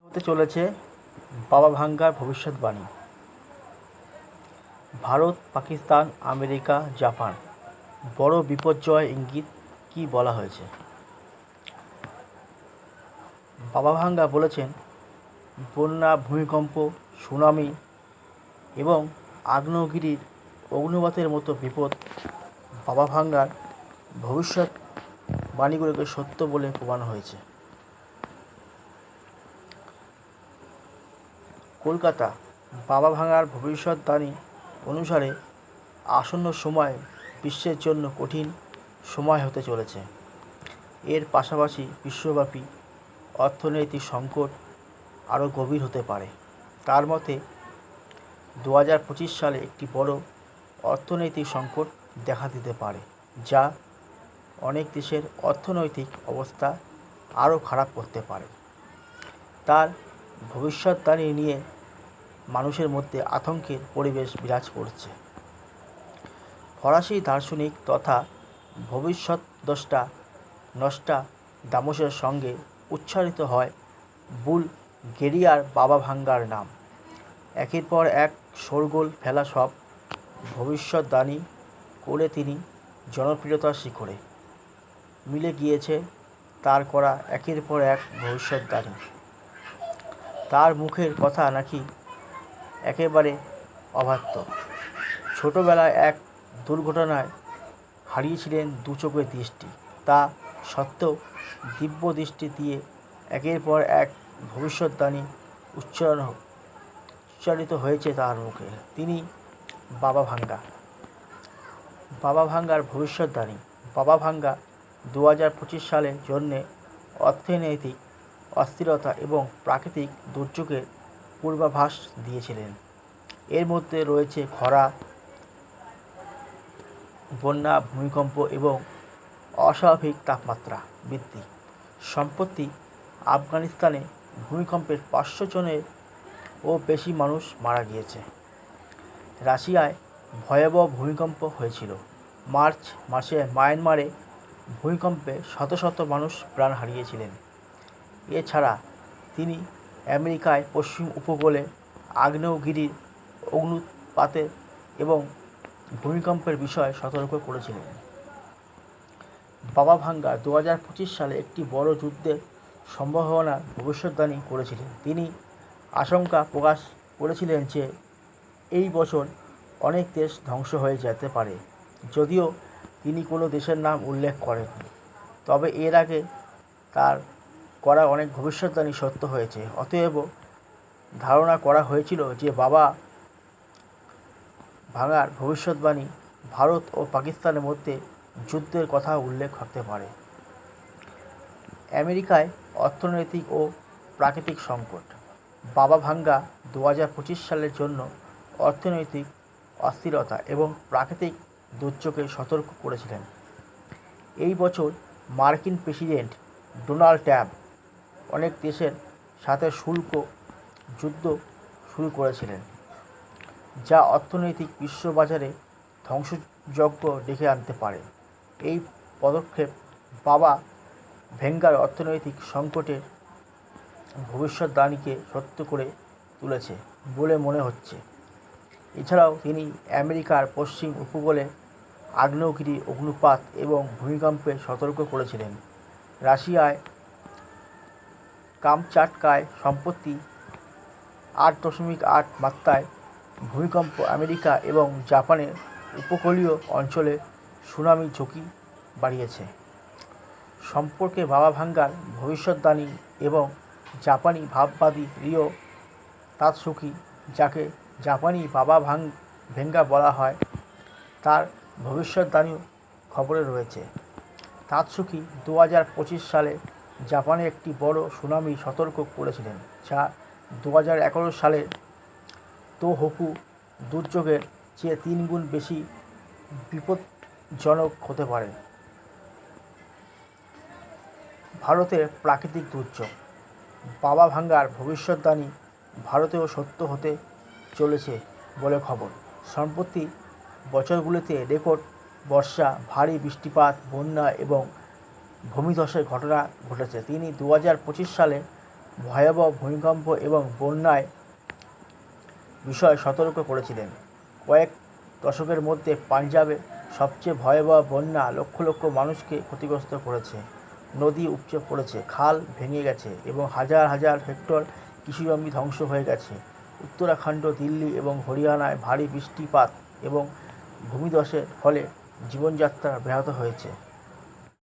হতে চলেছে বাবা ভাঙ্গার ভবিষ্যৎবাণী। ভারত, পাকিস্তান, আমেরিকা, জাপান বড় বিপর্যয় ইঙ্গিত কী বলা হয়েছে? বাবা ভাঙ্গা বলেছেন, বন্যা, ভূমিকম্প, সুনামি এবং আগ্নেয়গিরির অগ্নুপাতের মতো বিপদ বাবা ভাঙ্গার ভবিষ্যৎবাণীগুলোকে সত্য বলে প্রমাণ হয়েছে। কলকাতা। বাবা ভাঙ্গার ভবিষ্যৎবাণী অনুসারে আসন্ন সময় বিশ্বের জন্য কঠিন সময় হতে চলেছে। এর পাশাপাশি বিশ্বব্যাপী অর্থনৈতিক সংকট আরও গভীর হতে পারে। তার মতে 2025 সালে একটি বড় অর্থনৈতিক সংকট দেখা দিতে পারে, যা অনেক দেশের অর্থনৈতিক অবস্থা আরও খারাপ করতে পারে। তার ভবিষ্যৎবাণী নিয়ে মানুষের মধ্যে আতঙ্কের পরিবেশ বিরাজ করছে। ফরাসি দার্শনিক তথা ভবিষ্যৎদ্রষ্টা নস্ট্রাদামুসের সঙ্গে উচ্চারিত হয় বুলগেরিয়ার বাবা ভাঙ্গার নাম। একের পর এক শোরগোল ফেলা সব ভবিষ্যৎবাণী করে তিনি জনপ্রিয়তার শিখরে মিলে গিয়েছে তার করা একের পর এক ভবিষ্যৎবাণী। তার মুখের কথা নাকি একেবারে অবাধ্য। ছোটবেলায় এক দুর্ঘটনায় হারিয়েছিলেন দু চোখের দৃষ্টি, তা সত্ত্বেও দিব্য দৃষ্টি দিয়ে একের পর এক ভবিষ্যৎবাণী উচ্চারিত হয়েছে তার মুখে। তিনি বাবা ভাঙ্গা। বাবা ভাঙ্গার ভবিষ্যৎবাণী। বাবা ভাঙ্গা 2025 সালের জন্যে অর্থনৈতিক অস্থিরতা এবং প্রাকৃতিক দুর্যোগের পূর্বাভাস দিয়েছিলেন। এর মধ্যে রয়েছে খরা, বন্যা, ভূমিকম্প এবং অস্বাভাবিক তাপমাত্রা বৃদ্ধি। সম্প্রতি আফগানিস্তানে ভূমিকম্পে 500 জনেরও বেশি মানুষ মারা গিয়েছে। রাশিয়ায় ভয়াবহ ভূমিকম্প হয়েছিল। মার্চ মাসে মায়ানমারে ভূমিকম্পে শত শত মানুষ প্রাণ হারিয়েছিলেন। এছাড়া তিনি আমেরিকায় পশ্চিম উপকূলে আগ্নেয়গিরির অগ্নুৎপাতে এবং ভূমিকম্পের বিষয়ে সতর্ক করেছিলেন। বাবা ভাঙ্গা 2025 সালে একটি বড় যুদ্ধের সম্ভাবনার ভবিষ্যৎবাণী করেছিলেন। তিনি আশঙ্কা প্রকাশ করেছিলেন যে এই বছর অনেক দেশ ধ্বংস হয়ে যেতে পারে। যদিও তিনি কোনো দেশের নাম উল্লেখ করেননি, তবে এর আগে তার করা অনেক ভবিষ্যৎবাণী সত্য হয়েছে। অতএব ধারণা করা হয়েছিল যে বাবা ভাঙ্গার ভবিষ্যৎবাণী ভারত ও পাকিস্তানের মধ্যে যুদ্ধের কথা উল্লেখ করতে পারে। আমেরিকায় অর্থনৈতিক ও প্রাকৃতিক সংকট। বাবা ভাঙ্গা 2025 সালের জন্য অর্থনৈতিক অস্থিরতা এবং প্রাকৃতিক দুর্যোগে সতর্ক করেছিলেন। এই বছর মার্কিন প্রেসিডেন্ট ডোনাল্ড ট্রাম্প অনেক দেশের সাথে শুল্ক যুদ্ধ শুরু করেছিলেন, যা অর্থনৈতিক বিশ্ববাজারে ধ্বংসযজ্ঞ ডেকে আনতে পারে। এই পদক্ষেপ বাবা ভাঙ্গার অর্থনৈতিক সংকটের ভবিষ্যৎবাণীকে সত্য করে তুলেছে বলে মনে হচ্ছে। এছাড়াও তিনি আমেরিকার পশ্চিম উপকূলে আগ্নেয়গিরি অগ্নুৎপাত এবং ভূমিকম্পে সতর্ক করেছিলেন। রাশিয়ায় কামচাটকায় সম্প্রতি 8.8 মাত্রায় ভূমিকম্প আমেরিকা এবং জাপানের উপকূলীয় অঞ্চলে সুনামি ঝুঁকি বাড়িয়েছে। সম্পর্কে বাবা ভাঙ্গার ভবিষ্যৎবাণী এবং জাপানি ভাববাদী রিও তাতসুকি, যাকে জাপানি বাবা ভাঙ্গা বলা হয়, তার ভবিষ্যৎবাণীও খবরে রয়েছে। তাতসুকি 2025 সালে জাপানে একটি বড় সুনামি সতর্ক করেছিলেন, যা 2011 সালের তোহোকু দুর্যোগের চেয়ে 3 গুণ বেশি বিপজ্জনক হতে পারে। ভারতের প্রাকৃতিক দুর্যোগ। বাবা ভাঙ্গার ভবিষ্যৎবাণী ভারতেও সত্য হতে চলেছে বলে খবর। সম্প্রতি বছরগুলিতে রেকর্ড বর্ষা, ভারী বৃষ্টিপাত, বন্যা এবং ভূমিধসের ঘটনা ঘটেছে। তিনি 2025 সালে ভয়াবহ ভূমিকম্প এবং বন্যায় বিষয়ে সতর্ক করেছিলেন। কয়েক দশকের মধ্যে পাঞ্জাবে সবচেয়ে ভয়াবহ বন্যা লক্ষ লক্ষ মানুষকে ক্ষতিগ্রস্ত করেছে। নদী উপচে পড়েছে, খাল ভেঙে গেছে এবং হাজার হাজার হেক্টর কৃষিজমি ধ্বংস হয়ে গেছে। উত্তরাখণ্ড, দিল্লি এবং হরিয়ানায় ভারী বৃষ্টিপাত এবং ভূমিধসের ফলে জীবনযাত্রা ব্যাহত হয়েছে।